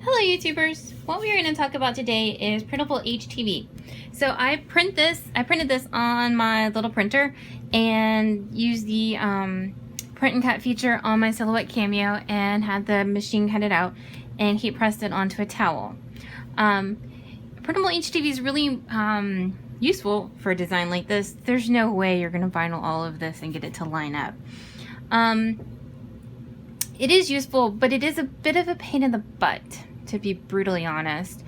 Hello YouTubers! What we are going to talk about today is printable HTV. So I printed this on my little printer and used the print and cut feature on my Silhouette Cameo and had the machine cut it out and heat pressed it onto a towel. Printable HTV is really useful for a design like this. There's no way you're going to vinyl all of this and get it to line up. It is useful, but it is a bit of a pain in the butt, to be brutally honest.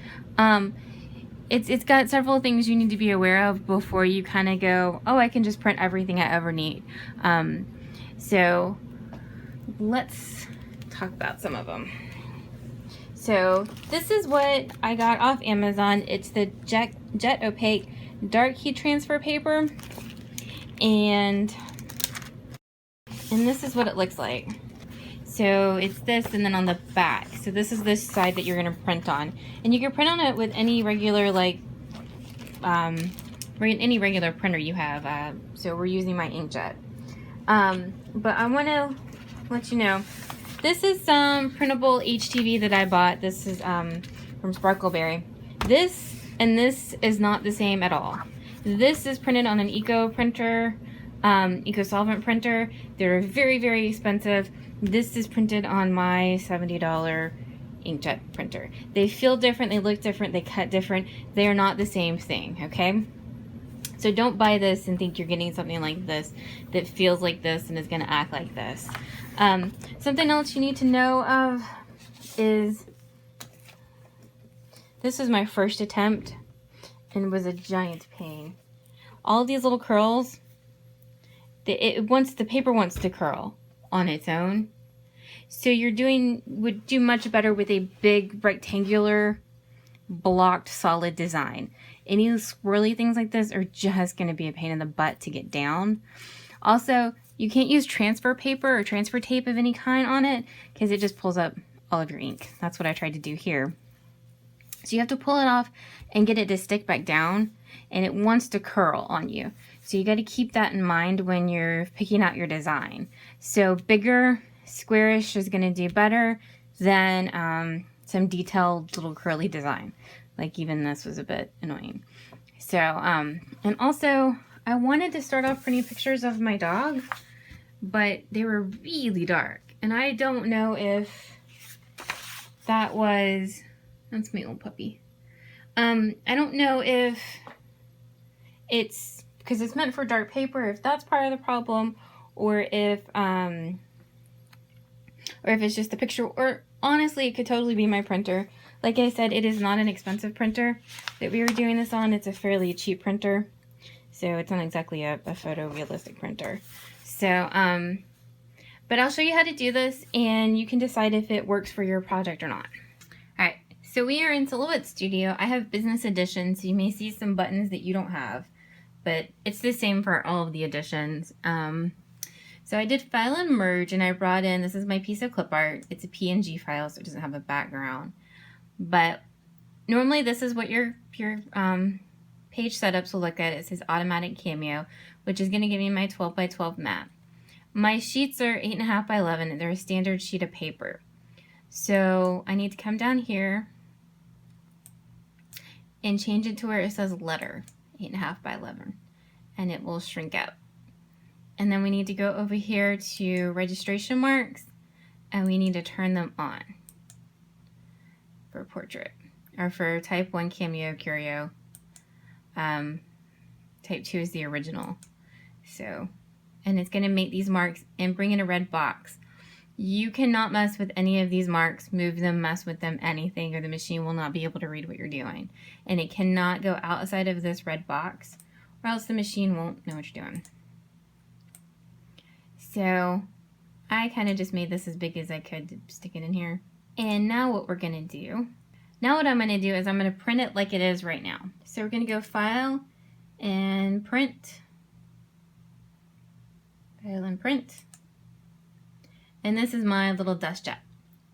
It's got several things you need to be aware of before you kind of go, oh, I can just print everything I ever need. So let's talk about some of them. So this is what I got off Amazon. It's the Jet Opaque Dark Heat Transfer Paper, and this is what it looks like. So it's this, and then on the back. So this is this side that you're going to print on, and you can print on it with any regular any regular printer you have. So we're using my inkjet. But I want to let you know, this is some printable HTV that I bought. This is from Sparkleberry. This and this is not the same at all. This is printed on an eco printer, eco solvent printer. They're very, very expensive. This is printed on my $70 inkjet printer. They feel different, they look different, they cut different. They are not the same thing, okay? So don't buy this and think you're getting something like this that feels like this and is going to act like this. Something else you need to know of is this was my first attempt and it was a giant pain. All these little curls, the paper wants to curl on its own. So would do much better with a big rectangular blocked solid design. Any swirly things like this are just going to be a pain in the butt to get down. Also, you can't use transfer paper or transfer tape of any kind on it because it just pulls up all of your ink. That's what I tried to do here. So you have to pull it off and get it to stick back down, and it wants to curl on you. So you got to keep that in mind when you're picking out your design. So bigger, squarish is going to do better than some detailed little curly design. Like even this was a bit annoying. So, and also I wanted to start off printing pictures of my dog, but they were really dark. And I don't know if that's my old puppy. I don't know if it's because it's meant for dark paper, if that's part of the problem, or if it's just the picture, or honestly, it could totally be my printer. Like I said, it is not an expensive printer that we were doing this on. It's a fairly cheap printer, so it's not exactly a photorealistic printer. So, but I'll show you how to do this, and you can decide if it works for your project or not. Alright, so we are in Silhouette Studio. I have business edition, so you may see some buttons that you don't have, but it's the same for all of the editions. So I did file and merge, and I brought in, this is my piece of clip art. It's a PNG file, so it doesn't have a background. But normally this is what your page setups will look at. It says automatic cameo, which is going to give me my 12 by 12 map. My sheets are 8.5 by 11, and they're a standard sheet of paper. So I need to come down here and change it to where it says letter, 8.5 by 11, and it will shrink out. And then we need to go over here to registration marks, and we need to turn them on for portrait, or for type 1 cameo curio. Type 2 is the original. So, and it's going to make these marks and bring in a red box. You cannot mess with any of these marks, move them, mess with them, anything, or the machine will not be able to read what you're doing. And it cannot go outside of this red box, or else the machine won't know what you're doing. So I kind of just made this as big as I could to stick it in here. And now what I'm going to do is I'm going to print it like it is right now. So we're going to go File and Print. File and Print. And this is my little dust jet.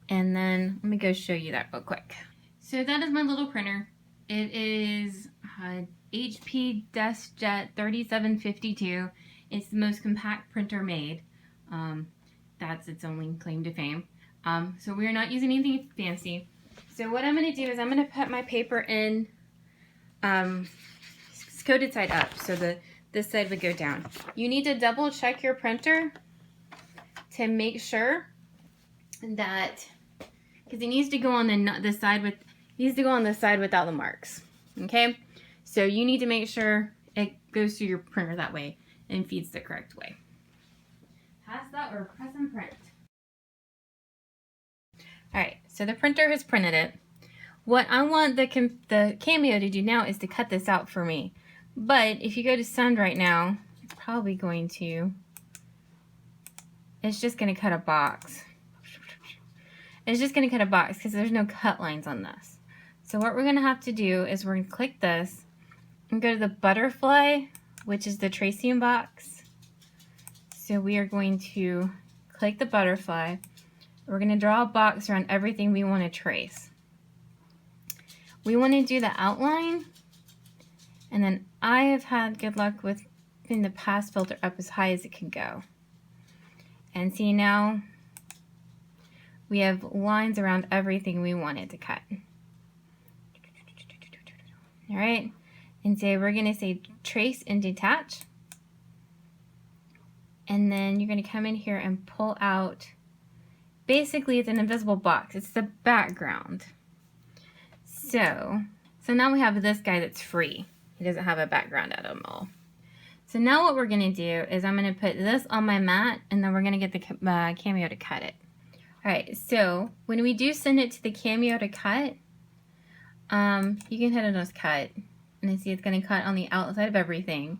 And then let me go show you that real quick. So that is my little printer. It is HP DeskJet 3752. It's the most compact printer made. That's its only claim to fame. So we're not using anything fancy. So what I'm going to do is I'm going to put my paper in coated side up, so this side would go down. You need to double check your printer to make sure that, because it needs to go on the side with, needs to go on the side without the marks. Okay, so you need to make sure it goes through your printer that way and feeds the correct way. Pass that or press and print. All right, so the printer has printed it. What I want the Cameo to do now is to cut this out for me. But if you go to send right now, it's probably going to, it's just going to cut a box. It's just going to cut a box because there's no cut lines on this. So what we're going to have to do is we're going to click this and go to the butterfly, which is the tracing box. So we are going to click the butterfly. We're going to draw a box around everything we want to trace. We want to do the outline, and then I have had good luck with putting the pass filter up as high as it can go. And see, now we have lines around everything we wanted to cut. All right, and so we're going to say trace and detach. And then you're going to come in here and pull out, basically it's an invisible box. It's the background. So now we have this guy that's free. He doesn't have a background at all. So now what we're going to do is I'm going to put this on my mat, and then we're going to get the Cameo to cut it. All right, so when we do send it to the Cameo to cut, you can hit it as cut, and you see it's going to cut on the outside of everything.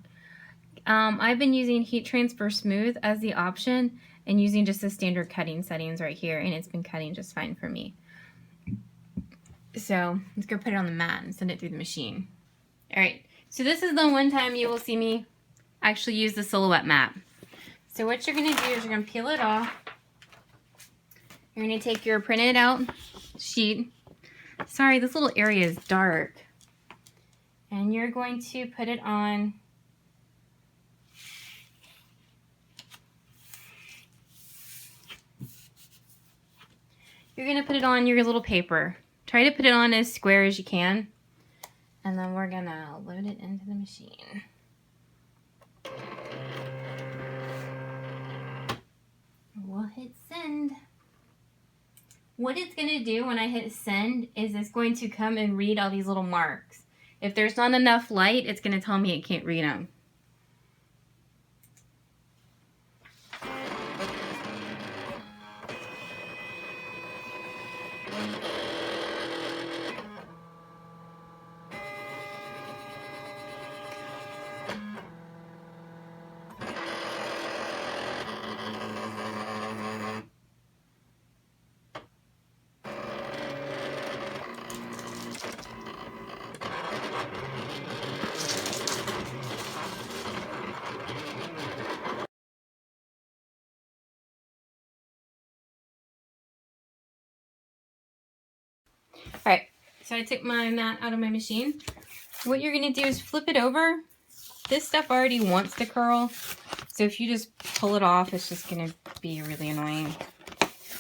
I've been using Heat Transfer Smooth as the option and using just the standard cutting settings right here, and it's been cutting just fine for me. So let's go put it on the mat and send it through the machine. All right, so this is the one time you will see me actually use the silhouette mat. So what you're going to do is you're going to peel it off. You're going to take your printed out sheet. Sorry, this little area is dark. And you're going to put it on your little paper. Try to put it on as square as you can. And then we're gonna load it into the machine. We'll hit send. What it's gonna do when I hit send is it's going to come and read all these little marks. If there's not enough light, it's gonna tell me it can't read them. Alright, so I took my mat out of my machine. What you're going to do is flip it over. This stuff already wants to curl, so if you just pull it off, it's just going to be really annoying.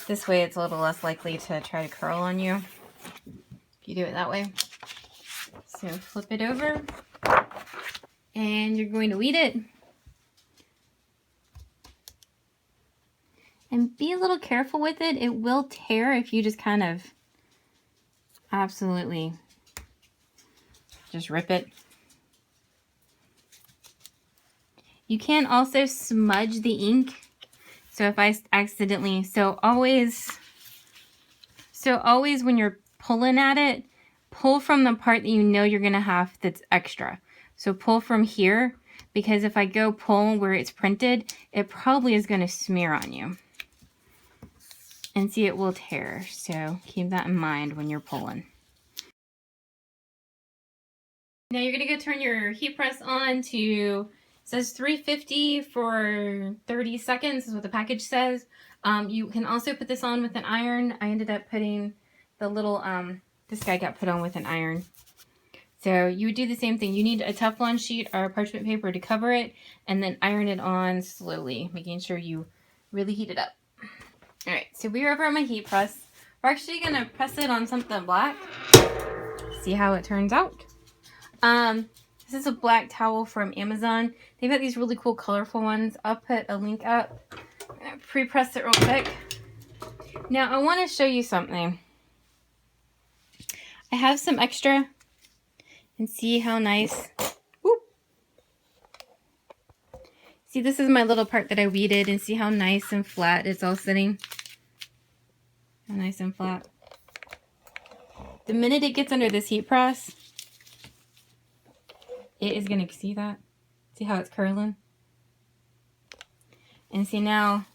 This way it's a little less likely to try to curl on you if you do it that way. So flip it over, and you're going to weed it. And be a little careful with it. It will tear if you just kind of absolutely just rip it. You can also smudge the ink. So if I accidentally, so always when you're pulling at it, pull from the part that you know you're gonna have that's extra. So pull from here, because if I go pull where it's printed, it probably is gonna smear on you. And see, it will tear, so keep that in mind when you're pulling. Now you're gonna go turn your heat press on to, it says 350 for 30 seconds is what the package says. You can also put this on with an iron. I ended up putting the little, this guy got put on with an iron. So you would do the same thing. You need a Teflon sheet or parchment paper to cover it, and then iron it on slowly, making sure you really heat it up. All right, so we're over on my heat press. We're actually gonna press it on something black. See how it turns out. This is a black towel from Amazon. They've got these really cool colorful ones. I'll put a link up. I'm gonna pre-press it real quick. Now I want to show you something. I have some extra, and see how nice. Whoop. See, this is my little part that I weeded, and see how nice and flat it's all sitting. How nice and flat. The minute it gets under this heat press, it is going to see that. See how it's curling? And see now,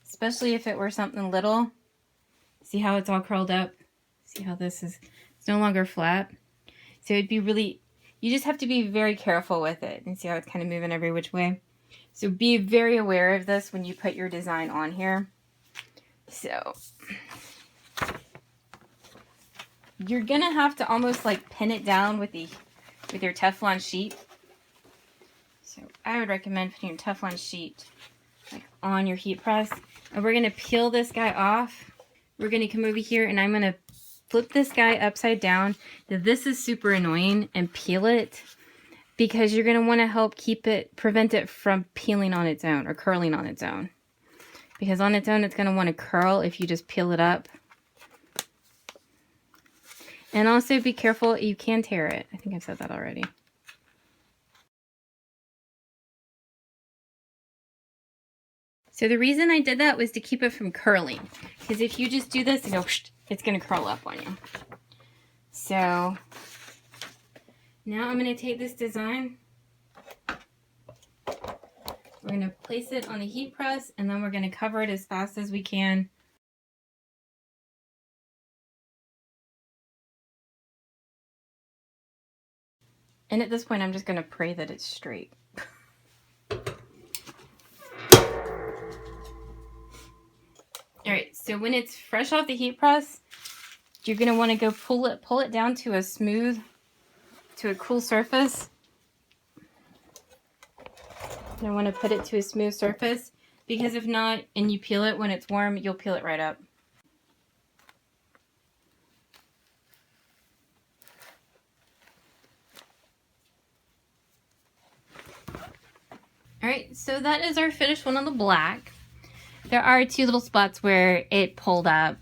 especially if it were something little, see how it's all curled up? See how this is, it's no longer flat. So it'd be really, you just have to be very careful with it, and see how it's kind of moving every which way. So be very aware of this when you put your design on here. So you're gonna have to almost like pin it down with your Teflon sheet. So I would recommend putting your Teflon sheet like on your heat press. And we're gonna peel this guy off. We're gonna come over here and I'm gonna flip this guy upside down. Now, this is super annoying, and peel it, because you're gonna want to help prevent it from peeling on its own or curling on its own. Because on its own, it's gonna want to curl if you just peel it up. And also be careful, you can tear it. I think I've said that already. So the reason I did that was to keep it from curling. Because if you just do this and go, it's going to curl up on you. So now I'm going to take this design. We're going to place it on the heat press, and then we're going to cover it as fast as we can. And at this point, I'm just going to pray that it's straight. Alright, so when it's fresh off the heat press, you're going to want to go pull it down to a cool surface. I want to put it to a smooth surface, because if not, and you peel it when it's warm, you'll peel it right up. Alright, so that is our finished one on the black. There are two little spots where it pulled up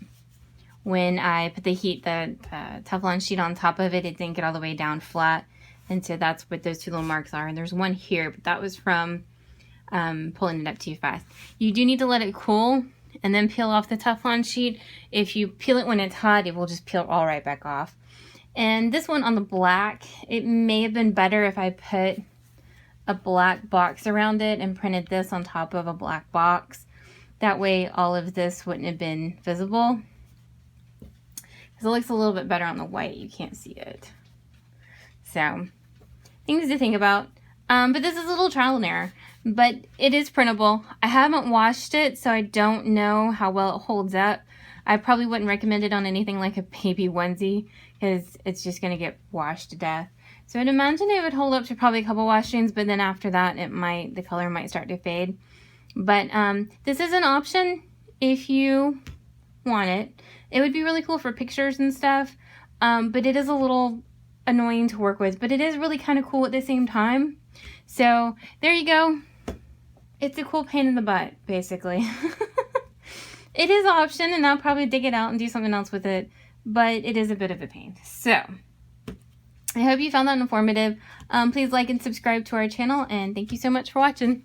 when I put the Teflon sheet on top of it. It didn't get all the way down flat, and so that's what those two little marks are. And there's one here, but that was from pulling it up too fast. You do need to let it cool and then peel off the Teflon sheet. If you peel it when it's hot, it will just peel all right back off. And this one on the black, it may have been better if I put a black box around it and printed this on top of a black box. That way all of this wouldn't have been visible, because it looks a little bit better on the white. You can't see it. So things to think about. But this is a little trial and error, but it is printable. I haven't washed it, so I don't know how well it holds up. I probably wouldn't recommend it on anything like a baby onesie, because it's just going to get washed to death. So I'd imagine it would hold up to probably a couple washings, but then after that, the color might start to fade. But this is an option if you want it. It would be really cool for pictures and stuff, but it is a little annoying to work with, but it is really kind of cool at the same time. So there you go. It's a cool pain in the butt, basically. It is an option, and I'll probably dig it out and do something else with it, but it is a bit of a pain. So I hope you found that informative. Please like and subscribe to our channel, and thank you so much for watching.